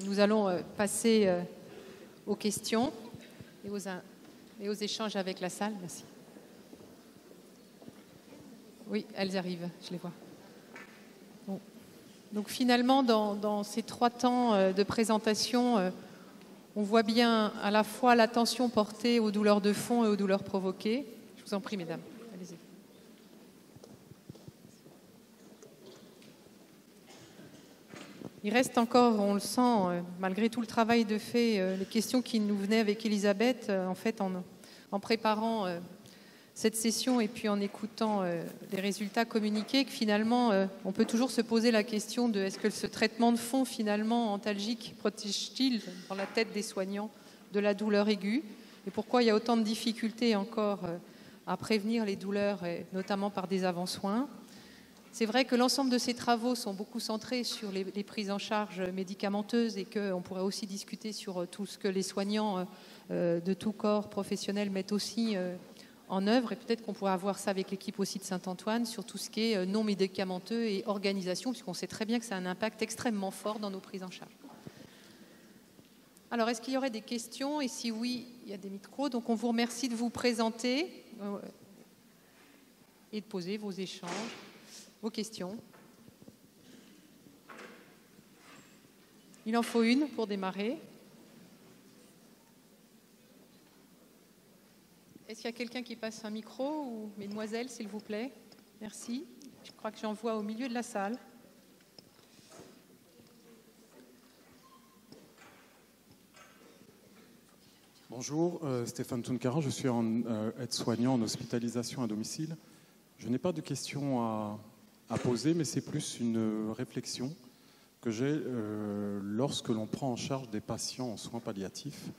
Nous allons passer aux questions et aux échanges avec la salle. Merci. Oui, elles arrivent, je les vois. Bon. Donc finalement, dans ces 3 temps de présentation, on voit bien à la fois l'attention portée aux douleurs de fond et aux douleurs provoquées. Je vous en prie, mesdames. Allez-y. Il reste encore, on le sent, malgré tout le travail de fait, les questions qui nous venaient avec Elisabeth, en fait, en préparant cette session et puis en écoutant les résultats communiqués, que finalement, on peut toujours se poser la question de est-ce que ce traitement de fond, finalement, antalgique, protège-t-il dans la tête des soignants de la douleur aiguë? Et pourquoi il y a autant de difficultés encore à prévenir les douleurs, notamment par des avant-soins? C'est vrai que l'ensemble de ces travaux sont beaucoup centrés sur les prises en charge médicamenteuses et qu'on pourrait aussi discuter sur tout ce que les soignants de tout corps professionnel mettent aussi en œuvre. Et peut-être qu'on pourrait avoir ça avec l'équipe aussi de Saint-Antoine sur tout ce qui est non médicamenteux et organisation, puisqu'on sait très bien que ça a un impact extrêmement fort dans nos prises en charge. Alors, est-ce qu'il y aurait des questions? Et si oui, il y a des micros. Donc, on vous remercie de vous présenter et de poser vos échanges. Vos questions. Il en faut une pour démarrer. Est-ce qu'il y a quelqu'un qui passe un micro ou mesdemoiselles, s'il vous plaît? Merci. Je crois que j'en vois au milieu de la salle. Bonjour, Stéphane Touncara, je suis aide-soignant en hospitalisation à domicile. Je n'ai pas de questions à poser, mais c'est plus une réflexion que j'ai lorsque l'on prend en charge des patients en soins palliatifs.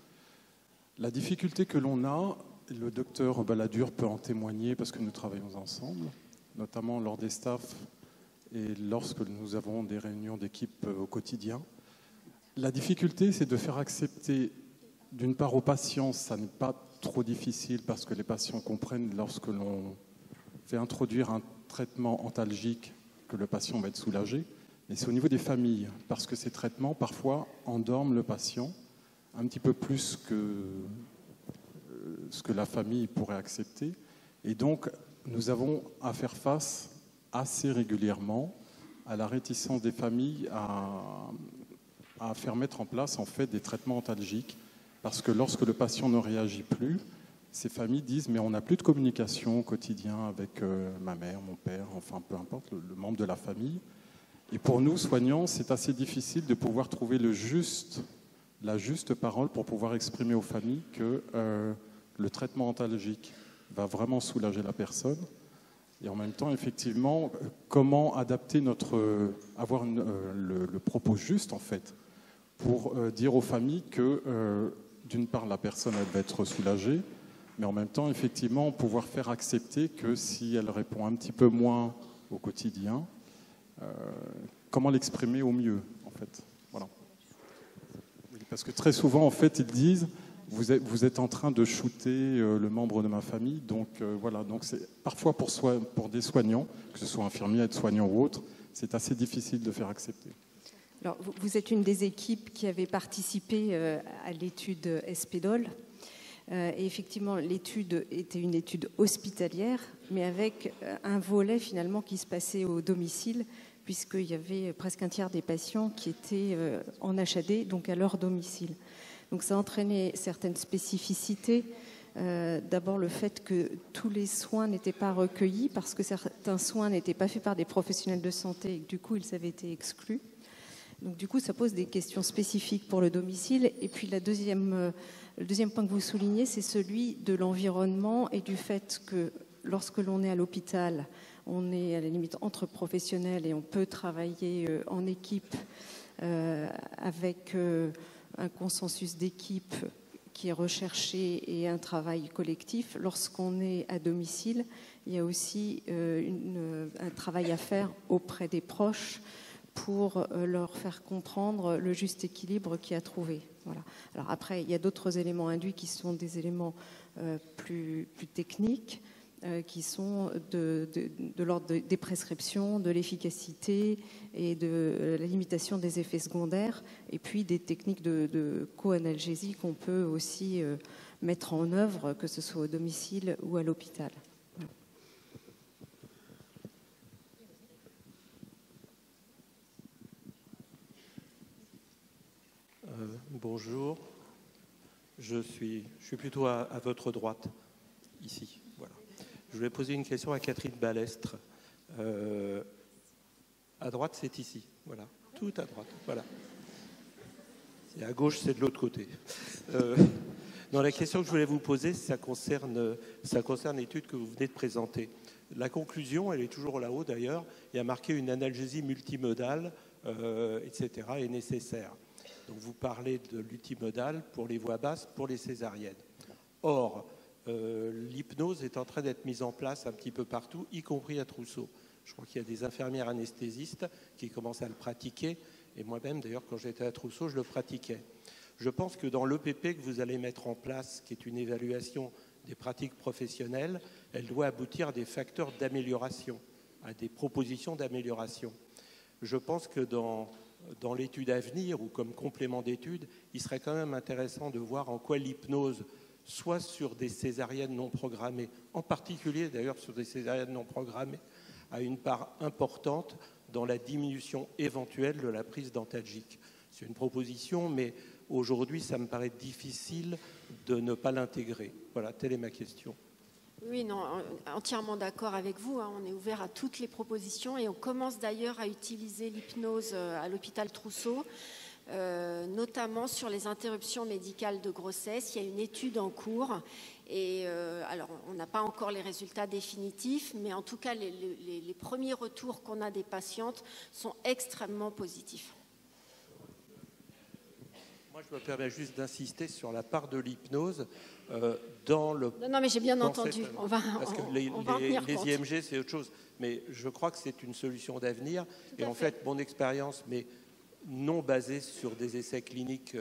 La difficulté que l'on a, le docteur Balladur peut en témoigner parce que nous travaillons ensemble, notamment lors des staffs et lorsque nous avons des réunions d'équipe au quotidien. La difficulté, c'est de faire accepter, d'une part aux patients, ça n'est pas trop difficile parce que les patients comprennent lorsque l'on fait introduire un traitement antalgique que le patient va être soulagé, mais c'est au niveau des familles, parce que ces traitements, parfois, endorment le patient un petit peu plus que ce que la famille pourrait accepter. Et donc, nous avons à faire face assez régulièrement à la réticence des familles à faire mettre en place, en fait, des traitements antalgique, parce que lorsque le patient ne réagit plus, ces familles disent « mais on n'a plus de communication au quotidien avec ma mère, mon père, enfin peu importe, le membre de la famille ». Et pour nous, soignants, c'est assez difficile de pouvoir trouver la juste parole pour pouvoir exprimer aux familles que le traitement antalgique va vraiment soulager la personne. Et en même temps, effectivement, comment adapter avoir le propos juste, en fait, pour dire aux familles que, d'une part, la personne elle va être soulagée, mais en même temps, effectivement, pouvoir faire accepter que si elle répond un petit peu moins au quotidien, comment l'exprimer au mieux, en fait. Voilà. Parce que très souvent, en fait, ils disent vous êtes en train de shooter le membre de ma famille, donc voilà. Donc c'est parfois pour des soignants, que ce soit infirmiers, aides-soignants ou autres, c'est assez difficile de faire accepter. Alors, vous êtes une des équipes qui avait participé à l'étude ESPEDOL. Et effectivement, l'étude était une étude hospitalière, mais avec un volet finalement qui se passait au domicile, puisqu'il y avait presque un tiers des patients qui étaient en HAD, donc à leur domicile. Donc ça entraînait certaines spécificités. D'abord le fait que tous les soins n'étaient pas recueillis, parce que certains soins n'étaient pas faits par des professionnels de santé, et que, du coup, ils avaient été exclus. Donc du coup, ça pose des questions spécifiques pour le domicile. Et puis le deuxième point que vous soulignez, c'est celui de l'environnement et du fait que lorsque l'on est à l'hôpital, on est à la limite entre professionnels et on peut travailler en équipe avec un consensus d'équipe qui est recherché et un travail collectif. Lorsqu'on est à domicile, il y a aussi un travail à faire auprès des proches pour leur faire comprendre le juste équilibre qu'il y a trouvé. Voilà. Alors après, il y a d'autres éléments induits qui sont des éléments plus techniques. qui sont de l'ordre des prescriptions, de l'efficacité et de la limitation des effets secondaires, et puis des techniques de co-analgésie qu'on peut aussi mettre en œuvre, que ce soit au domicile ou à l'hôpital. Bonjour, je suis plutôt à votre droite, ici. Voilà. Je voulais poser une question à Catherine Balestre. À droite, c'est ici, voilà, tout à droite, voilà. Et à gauche, c'est de l'autre côté. Non, la question que je voulais vous poser, ça concerne l'étude que vous venez de présenter. La conclusion, elle est toujours là-haut d'ailleurs, il y a marqué une analgésie multimodale, etc., est nécessaire. Donc vous parlez de l'ultimodal pour les voies basses, pour les césariennes. Or, l'hypnose est en train d'être mise en place un petit peu partout, y compris à Trousseau. Je crois qu'il y a des infirmières anesthésistes qui commencent à le pratiquer. Et moi-même, d'ailleurs, quand j'étais à Trousseau, je le pratiquais. Je pense que dans l'EPP que vous allez mettre en place, qui est une évaluation des pratiques professionnelles, elle doit aboutir à des facteurs d'amélioration, à des propositions d'amélioration. Je pense que dans l'étude à venir ou comme complément d'étude, il serait quand même intéressant de voir en quoi l'hypnose, soit sur des césariennes non programmées, en particulier d'ailleurs sur des césariennes non programmées, a une part importante dans la diminution éventuelle de la prise d'antalgique. C'est une proposition, mais aujourd'hui, ça me paraît difficile de ne pas l'intégrer. Voilà, telle est ma question. Oui, non, entièrement d'accord avec vous. On est ouvert à toutes les propositions et on commence d'ailleurs à utiliser l'hypnose à l'hôpital Trousseau, notamment sur les interruptions médicales de grossesse. Il y a une étude en cours et alors on n'a pas encore les résultats définitifs, mais en tout cas les premiers retours qu'on a des patientes sont extrêmement positifs. Moi, je me permets juste d'insister sur la part de l'hypnose dans le... Non, mais j'ai bien entendu. Parce que les IMG, c'est autre chose. Mais je crois que c'est une solution d'avenir. Et en fait, mon expérience, mais non basée sur des essais cliniques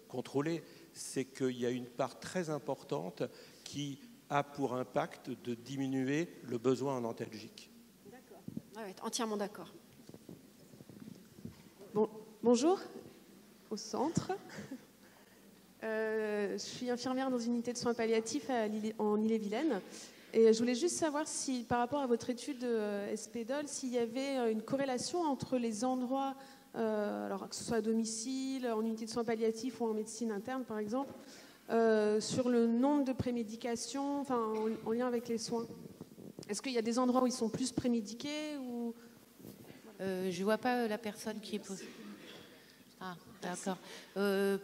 contrôlés, c'est qu'il y a une part très importante qui a pour impact de diminuer le besoin en antalgique. D'accord. Ouais, entièrement d'accord. Bon, bonjour. Au centre. Je suis infirmière dans une unité de soins palliatifs en Ille-et-Vilaine. Et je voulais juste savoir si, par rapport à votre étude SPDOL, s'il y avait une corrélation entre les endroits, alors que ce soit à domicile, en unité de soins palliatifs ou en médecine interne, par exemple, sur le nombre de prémédications, enfin, en lien avec les soins. Est-ce qu'il y a des endroits où ils sont plus prémédiqués ou... Je ne vois pas la personne qui est posée. Ah, d'accord.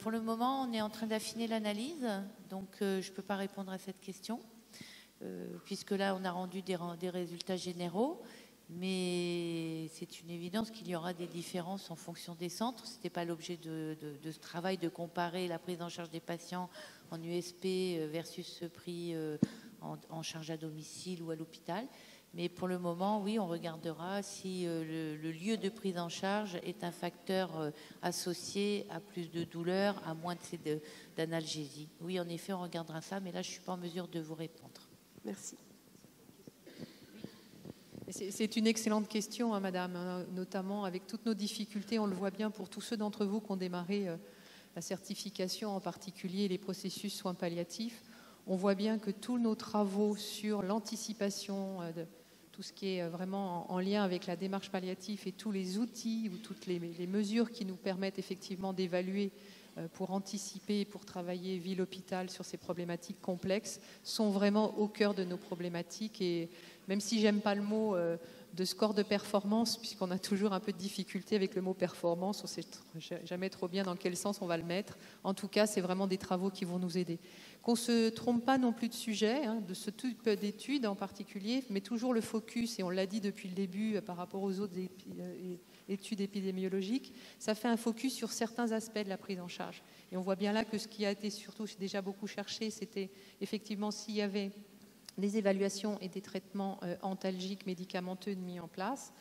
Pour le moment, on est en train d'affiner l'analyse, donc je ne peux pas répondre à cette question, puisque là, on a rendu des résultats généraux, mais c'est une évidence qu'il y aura des différences en fonction des centres. Ce n'était pas l'objet de ce travail de comparer la prise en charge des patients en USP versus ce pris en charge à domicile ou à l'hôpital. Mais pour le moment, oui, on regardera si le lieu de prise en charge est un facteur associé à plus de douleur, à moins d'analgésie. Oui, en effet, on regardera ça, mais là, je ne suis pas en mesure de vous répondre. Merci. C'est une excellente question, hein, madame, notamment avec toutes nos difficultés. On le voit bien pour tous ceux d'entre vous qui ont démarré la certification, en particulier les processus soins palliatifs. On voit bien que tous nos travaux sur l'anticipation de tout ce qui est vraiment en lien avec la démarche palliative et tous les outils ou toutes les mesures qui nous permettent effectivement d'évaluer pour anticiper, pour travailler ville-hôpital sur ces problématiques complexes sont vraiment au cœur de nos problématiques. Et même si j'aime pas le mot de score de performance, puisqu'on a toujours un peu de difficulté avec le mot performance, on ne sait jamais trop bien dans quel sens on va le mettre. En tout cas, c'est vraiment des travaux qui vont nous aider. Qu'on ne se trompe pas non plus de sujet, hein, de ce type d'études en particulier, mais toujours le focus, et on l'a dit depuis le début par rapport aux autres études épidémiologiques, ça fait un focus sur certains aspects de la prise en charge. Et on voit bien là que ce qui a été surtout déjà beaucoup cherché, c'était effectivement s'il y avait des évaluations et des traitements antalgiques médicamenteux mis en place,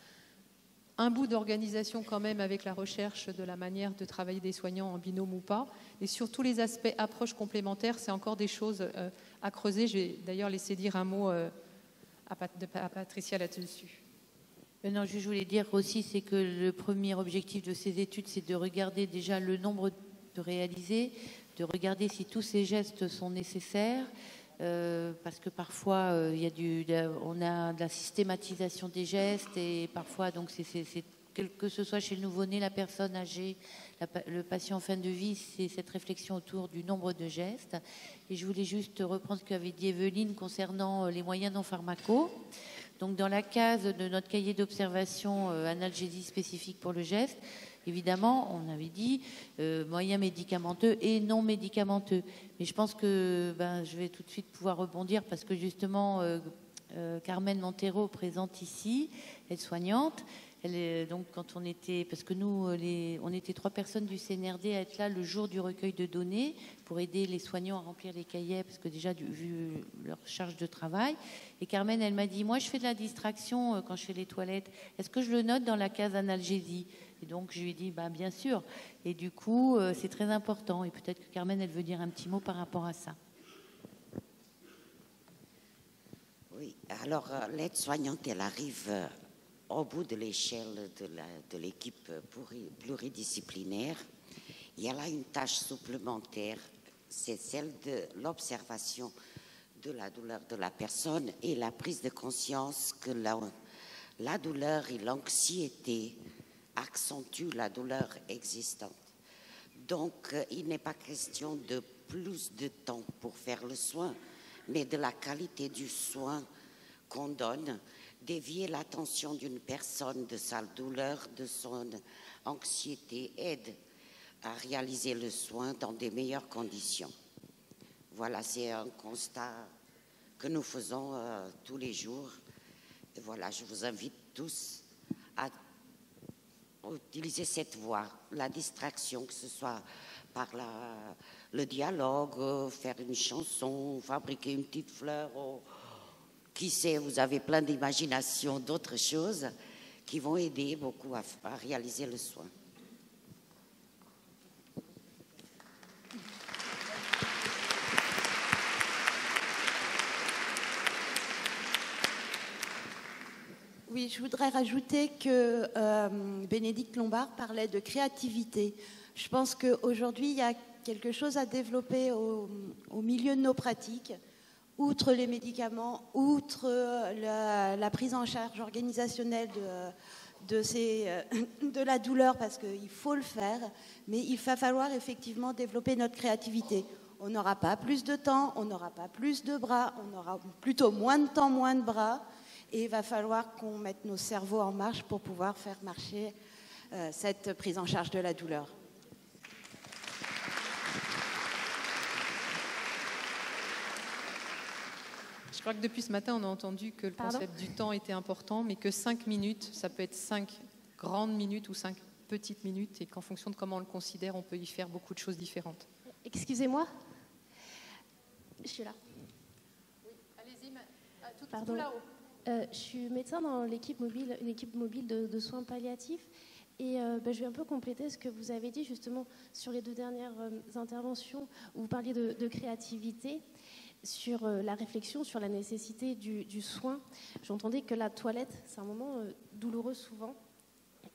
un bout d'organisation quand même avec la recherche de la manière de travailler des soignants en binôme ou pas, et sur tous les aspects approches complémentaires, c'est encore des choses à creuser. Je vais d'ailleurs laisser dire un mot à Patricia là-dessus. Non, je voulais dire aussi, c'est que le premier objectif de ces études, c'est de regarder déjà le nombre de réalisés, de regarder si tous ces gestes sont nécessaires, parce que parfois on a de la systématisation des gestes et parfois donc que ce soit chez le nouveau-né, la personne âgée, le patient en fin de vie, c'est cette réflexion autour du nombre de gestes. Et je voulais juste reprendre ce qu'avait dit Evelyne concernant les moyens non pharmacaux. Donc dans la case de notre cahier d'observation analgésie spécifique pour le geste, évidemment, on avait dit moyens médicamenteux et non médicamenteux. Mais je pense que je vais tout de suite pouvoir rebondir parce que justement, Carmen Montero présente ici, aide-soignante. Elle est, donc quand on était, parce que nous, on était 3 personnes du CNRD à être là le jour du recueil de données pour aider les soignants à remplir les cahiers, parce que déjà vu leur charge de travail. Et Carmen, elle m'a dit, moi je fais de la distraction quand je fais les toilettes. Est-ce que je le note dans la case analgésie? Et donc je lui ai dit, bien sûr. Et du coup, c'est très important. Et peut-être que Carmen, elle veut dire un petit mot par rapport à ça. Oui, alors l'aide-soignante, elle arrive au bout de l'échelle de l'équipe pluridisciplinaire. Il y a là une tâche supplémentaire, c'est celle de l'observation de la douleur de la personne et la prise de conscience que la douleur et l'anxiété accentuent la douleur existante. Donc, il n'est pas question de plus de temps pour faire le soin, mais de la qualité du soin qu'on donne, dévier l'attention d'une personne de sa douleur, de son anxiété, aide à réaliser le soin dans des meilleures conditions. Voilà, c'est un constat que nous faisons tous les jours. Et voilà, je vous invite tous à utiliser cette voie, la distraction, que ce soit par le dialogue, faire une chanson, fabriquer une petite fleur, qui sait, vous avez plein d'imagination, d'autres choses qui vont aider beaucoup à réaliser le soin. Oui, je voudrais rajouter que Bénédicte Lombard parlait de créativité. Je pense qu'aujourd'hui, il y a quelque chose à développer au milieu de nos pratiques. Outre les médicaments, outre la prise en charge organisationnelle de la douleur, parce qu'il faut le faire, mais il va falloir effectivement développer notre créativité. On n'aura pas plus de temps, on n'aura pas plus de bras, on aura plutôt moins de temps, moins de bras, et il va falloir qu'on mette nos cerveaux en marche pour pouvoir faire marcher cette prise en charge de la douleur. Je crois que depuis ce matin, on a entendu que le concept du temps était important, mais que 5 minutes, ça peut être 5 grandes minutes ou 5 petites minutes, et qu'en fonction de comment on le considère, on peut y faire beaucoup de choses différentes. Excusez-moi, je suis là. Oui, allez-y, tout là-haut. Je suis médecin dans l'équipe mobile, une équipe mobile de soins palliatifs. Et je vais un peu compléter ce que vous avez dit justement sur les 2 dernières interventions où vous parliez de créativité, sur la réflexion, sur la nécessité du soin. J'entendais que la toilette, c'est un moment douloureux souvent.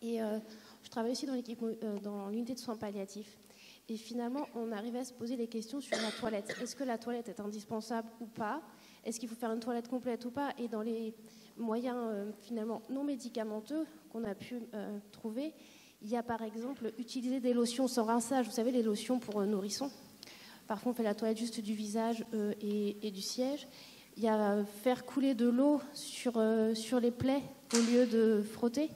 Et je travaille aussi dans l'unité de soins palliatifs. Et finalement, on arrivait à se poser des questions sur la toilette. Est-ce que la toilette est indispensable ou pas? Est-ce qu'il faut faire une toilette complète ou pas? Et dans les moyens finalement non médicamenteux qu'on a pu trouver, il y a par exemple utiliser des lotions sans rinçage. Vous savez, les lotions pour nourrissons. Parfois, on fait la toilette juste du visage et du siège. Il y a faire couler de l'eau sur les plaies au lieu de frotter.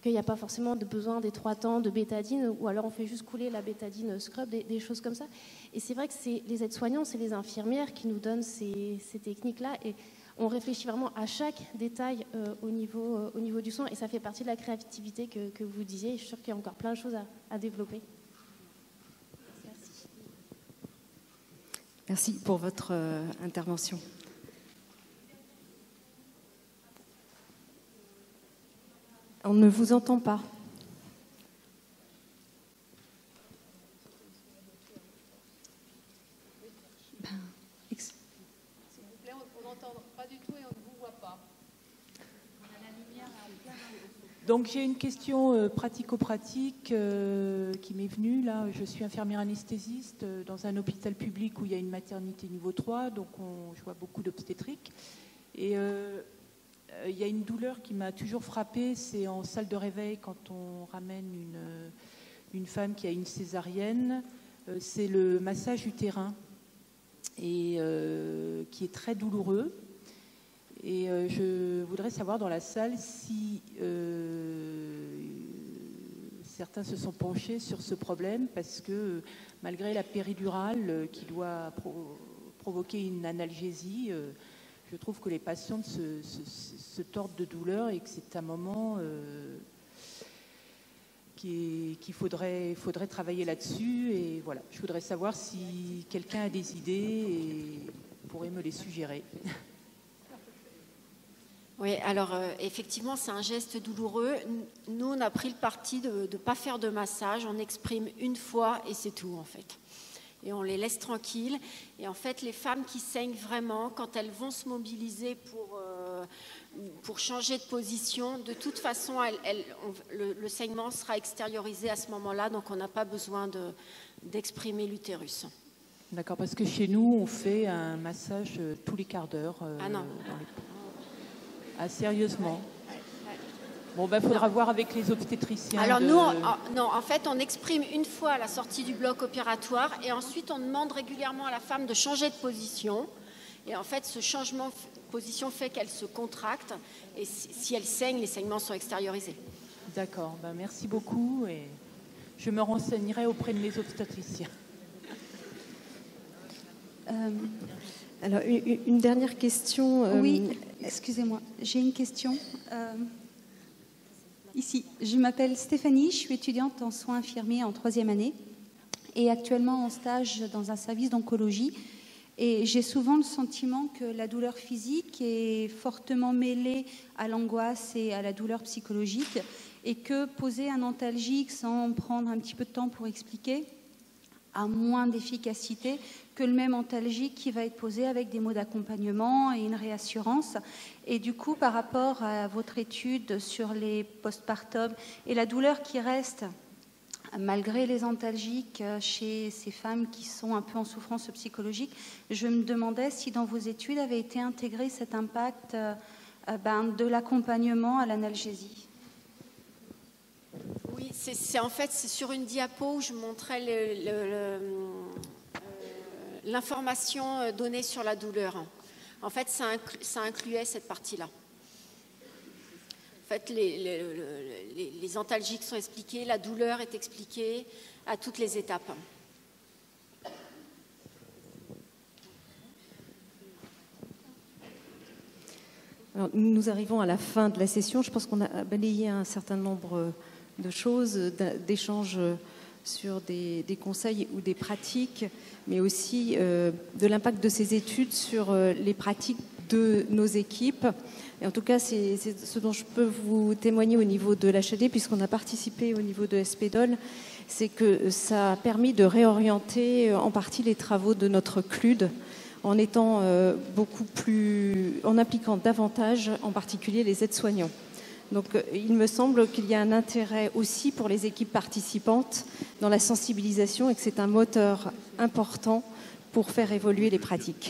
Qu'il n'y a pas forcément besoin des 3 temps de bétadine, ou alors on fait juste couler la bétadine scrub, des choses comme ça. Et c'est vrai que c'est les aides-soignants, c'est les infirmières qui nous donnent ces techniques-là. Et on réfléchit vraiment à chaque détail au niveau du soin. Et ça fait partie de la créativité que vous disiez. Et je suis sûre qu'il y a encore plein de choses à développer. Merci. Merci pour votre intervention. On ne vous entend pas. S'il vous plaît, on n'entend pas du tout et on ne vous voit pas. Donc j'ai une question pratico-pratique qui m'est venue. Là, je suis infirmière anesthésiste dans un hôpital public où il y a une maternité niveau 3, donc je vois beaucoup d'obstétriques. Et il y a une douleur qui m'a toujours frappée, c'est en salle de réveil quand on ramène une femme qui a une césarienne, c'est le massage utérin et qui est très douloureux. Et je voudrais savoir dans la salle si certains se sont penchés sur ce problème, parce que malgré la péridurale qui doit provoquer une analgésie, je trouve que les patientes se tordent de douleur et que c'est un moment qu'il faudrait travailler là-dessus. Et voilà, je voudrais savoir si quelqu'un a des idées et pourrait me les suggérer. Oui, alors effectivement, c'est un geste douloureux. Nous, on a pris le parti de ne pas faire de massage. On exprime une fois et c'est tout, en fait. Et on les laisse tranquilles. Et en fait, les femmes qui saignent vraiment, quand elles vont se mobiliser pour changer de position, de toute façon, le saignement sera extériorisé à ce moment-là. Donc, on n'a pas besoin d'exprimer l'utérus. D'accord, parce que chez nous, on fait un massage tous les quarts d'heure. Ah non. Ah, sérieusement? Bon, ben, faudra voir avec les obstétriciens. Alors nous, en fait, on exprime une fois à la sortie du bloc opératoire et ensuite on demande régulièrement à la femme de changer de position. Et en fait, ce changement de position fait qu'elle se contracte et si elle saigne, les saignements sont extériorisés. D'accord, ben, merci beaucoup et je me renseignerai auprès de mes obstétriciens. Alors, une dernière question. Oui, excusez-moi, j'ai une question. Ici, je m'appelle Stéphanie, je suis étudiante en soins infirmiers en 3e année et actuellement en stage dans un service d'oncologie. Et j'ai souvent le sentiment que la douleur physique est fortement mêlée à l'angoisse et à la douleur psychologique et que poser un antalgique sans prendre un petit peu de temps pour expliquer a moins d'efficacité que le même antalgique qui va être posé avec des mots d'accompagnement et une réassurance. Et du coup, par rapport à votre étude sur les postpartum et la douleur qui reste malgré les antalgiques chez ces femmes qui sont un peu en souffrance psychologique, je me demandais si dans vos études avait été intégré cet impact de l'accompagnement à l'analgésie. Oui, en fait, c'est sur une diapo où je montrais l'information donnée sur la douleur. En fait, ça incluait cette partie-là. En fait, les antalgiques sont expliqués, la douleur est expliquée à toutes les étapes. Alors, nous arrivons à la fin de la session. Je pense qu'on a balayé un certain nombre de choses, d'échanges sur des conseils ou des pratiques, mais aussi de l'impact de ces études sur les pratiques de nos équipes. Et en tout cas, c'est ce dont je peux vous témoigner au niveau de l'HAD, puisqu'on a participé au niveau de SPDOL, c'est que ça a permis de réorienter en partie les travaux de notre CLUD, en étant en impliquant davantage, en particulier les aides-soignants. Donc il me semble qu'il y a un intérêt aussi pour les équipes participantes dans la sensibilisation et que c'est un moteur important pour faire évoluer les pratiques.